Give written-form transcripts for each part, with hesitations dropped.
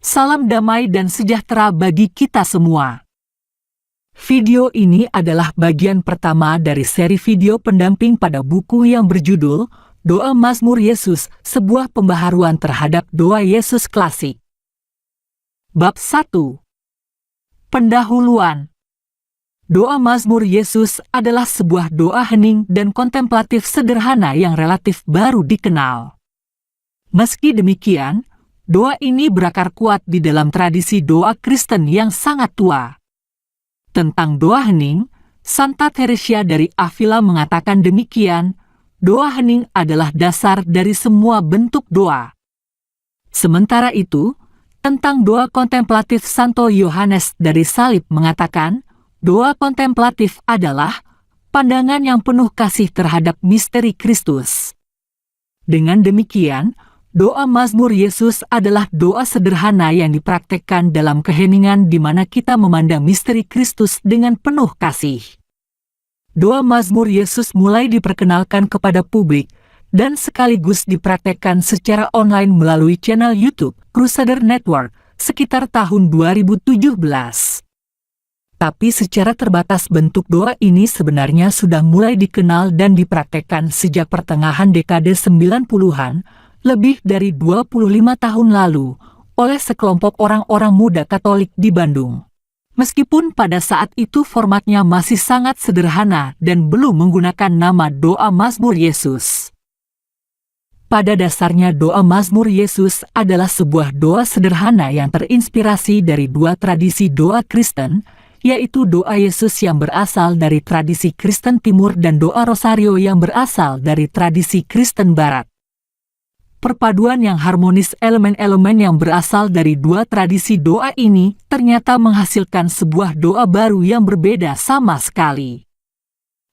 Salam damai dan sejahtera bagi kita semua. Video ini adalah bagian pertama dari seri video pendamping pada buku yang berjudul Doa Mazmur Yesus, sebuah pembaharuan terhadap doa Yesus klasik. Bab 1. Pendahuluan. Doa Mazmur Yesus adalah sebuah doa hening dan kontemplatif sederhana yang relatif baru dikenal. Meski demikian, doa ini berakar kuat di dalam tradisi doa Kristen yang sangat tua. Tentang doa hening, Santa Teresia dari Avila mengatakan demikian, doa hening adalah dasar dari semua bentuk doa. Sementara itu, tentang doa kontemplatif Santo Yohanes dari Salib mengatakan, doa kontemplatif adalah pandangan yang penuh kasih terhadap misteri Kristus. Dengan demikian, doa Mazmur Yesus adalah doa sederhana yang dipraktekkan dalam keheningan di mana kita memandang misteri Kristus dengan penuh kasih. Doa Mazmur Yesus mulai diperkenalkan kepada publik dan sekaligus dipraktekkan secara online melalui channel YouTube Crusader Network sekitar tahun 2017. Tapi secara terbatas bentuk doa ini sebenarnya sudah mulai dikenal dan dipraktekkan sejak pertengahan dekade 90-an, lebih dari 25 tahun lalu, oleh sekelompok orang-orang muda Katolik di Bandung. Meskipun pada saat itu formatnya masih sangat sederhana dan belum menggunakan nama doa Mazmur Yesus. Pada dasarnya doa Mazmur Yesus adalah sebuah doa sederhana yang terinspirasi dari dua tradisi doa Kristen, yaitu doa Yesus yang berasal dari tradisi Kristen Timur dan doa Rosario yang berasal dari tradisi Kristen Barat. Perpaduan yang harmonis elemen-elemen yang berasal dari dua tradisi doa ini ternyata menghasilkan sebuah doa baru yang berbeda sama sekali.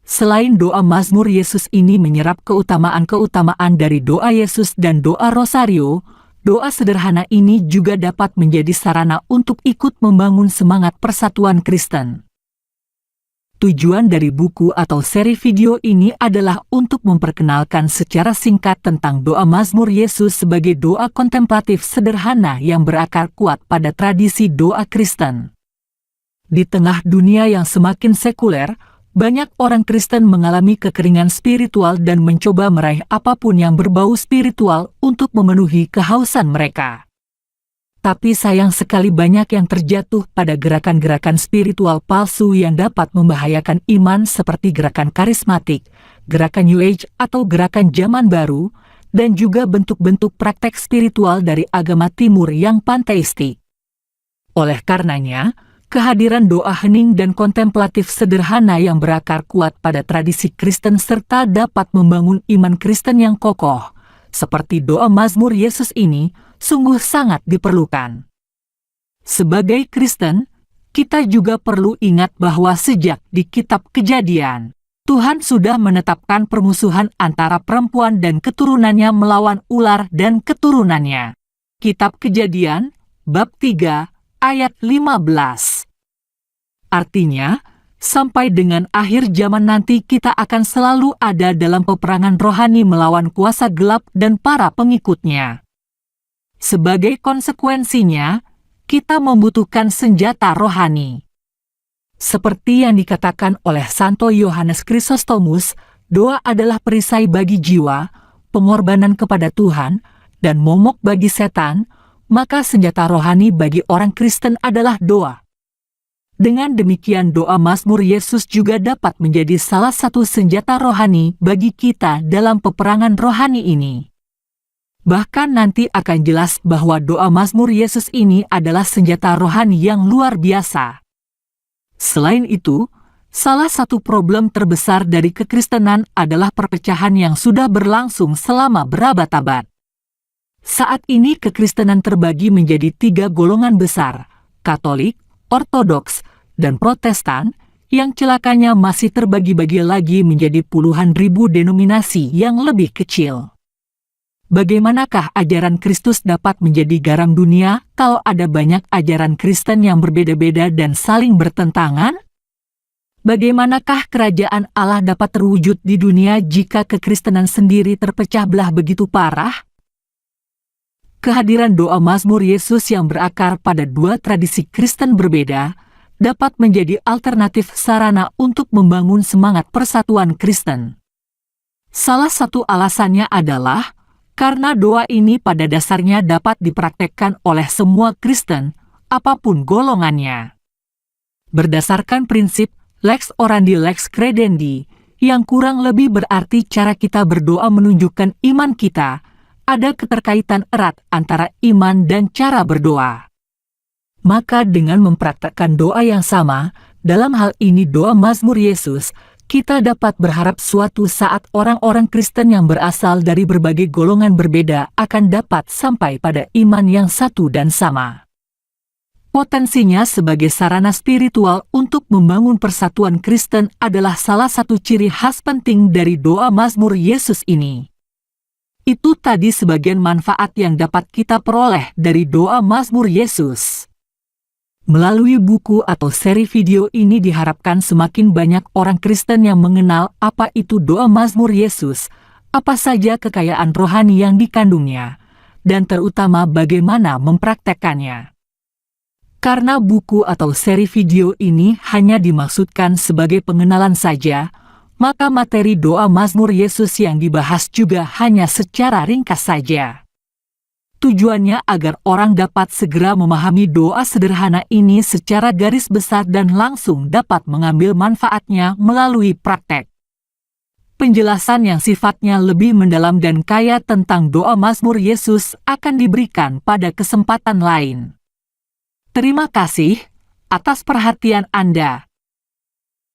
Selain doa Mazmur Yesus ini menyerap keutamaan-keutamaan dari doa Yesus dan doa Rosario, doa sederhana ini juga dapat menjadi sarana untuk ikut membangun semangat persatuan Kristen. Tujuan dari buku atau seri video ini adalah untuk memperkenalkan secara singkat tentang doa Mazmur Yesus sebagai doa kontemplatif sederhana yang berakar kuat pada tradisi doa Kristen. Di tengah dunia yang semakin sekuler, banyak orang Kristen mengalami kekeringan spiritual dan mencoba meraih apapun yang berbau spiritual untuk memenuhi kehausan mereka. Tapi sayang sekali banyak yang terjatuh pada gerakan-gerakan spiritual palsu yang dapat membahayakan iman seperti gerakan karismatik, gerakan New Age atau gerakan zaman baru, dan juga bentuk-bentuk praktek spiritual dari agama timur yang panteistik. Oleh karenanya, kehadiran doa hening dan kontemplatif sederhana yang berakar kuat pada tradisi Kristen serta dapat membangun iman Kristen yang kokoh, seperti doa Mazmur Yesus ini, sungguh sangat diperlukan. Sebagai Kristen, kita juga perlu ingat bahwa sejak di Kitab Kejadian, Tuhan sudah menetapkan permusuhan antara perempuan dan keturunannya melawan ular dan keturunannya. Kitab Kejadian, bab 3, ayat 15. Artinya, sampai dengan akhir zaman nanti kita akan selalu ada dalam peperangan rohani melawan kuasa gelap dan para pengikutnya. Sebagai konsekuensinya, kita membutuhkan senjata rohani. Seperti yang dikatakan oleh Santo Yohanes Chrysostomus, doa adalah perisai bagi jiwa, pengorbanan kepada Tuhan, dan momok bagi setan, maka senjata rohani bagi orang Kristen adalah doa. Dengan demikian doa Mazmur Yesus juga dapat menjadi salah satu senjata rohani bagi kita dalam peperangan rohani ini. Bahkan nanti akan jelas bahwa doa Mazmur Yesus ini adalah senjata rohani yang luar biasa. Selain itu, salah satu problem terbesar dari kekristenan adalah perpecahan yang sudah berlangsung selama berabad-abad. Saat ini kekristenan terbagi menjadi 3 golongan besar, Katolik, Ortodoks, dan Protestan, yang celakanya masih terbagi-bagi lagi menjadi puluhan ribu denominasi yang lebih kecil. Bagaimanakah ajaran Kristus dapat menjadi garam dunia kalau ada banyak ajaran Kristen yang berbeda-beda dan saling bertentangan? Bagaimanakah kerajaan Allah dapat terwujud di dunia jika kekristenan sendiri terpecah belah begitu parah? kehadiran doa Mazmur Yesus yang berakar pada dua tradisi Kristen berbeda dapat menjadi alternatif sarana untuk membangun semangat persatuan Kristen. Salah satu alasannya adalah karena doa ini pada dasarnya dapat dipraktekkan oleh semua Kristen, apapun golongannya. Berdasarkan prinsip lex orandi lex credendi, yang kurang lebih berarti cara kita berdoa menunjukkan iman kita, ada keterkaitan erat antara iman dan cara berdoa. Maka dengan mempraktekkan doa yang sama, dalam hal ini doa Mazmur Yesus, kita dapat berharap suatu saat orang-orang Kristen yang berasal dari berbagai golongan berbeda akan dapat sampai pada iman yang satu dan sama. Potensinya sebagai sarana spiritual untuk membangun persatuan Kristen adalah salah satu ciri khas penting dari doa Mazmur Yesus ini. Itu tadi sebagian manfaat yang dapat kita peroleh dari doa Mazmur Yesus. Melalui buku atau seri video ini diharapkan semakin banyak orang Kristen yang mengenal apa itu doa Mazmur Yesus, apa saja kekayaan rohani yang dikandungnya, dan terutama bagaimana mempraktekkannya. Karena buku atau seri video ini hanya dimaksudkan sebagai pengenalan saja, maka materi doa Mazmur Yesus yang dibahas juga hanya secara ringkas saja. Tujuannya agar orang dapat segera memahami doa sederhana ini secara garis besar dan langsung dapat mengambil manfaatnya melalui praktek. Penjelasan yang sifatnya lebih mendalam dan kaya tentang doa Mazmur Yesus akan diberikan pada kesempatan lain. Terima kasih atas perhatian Anda.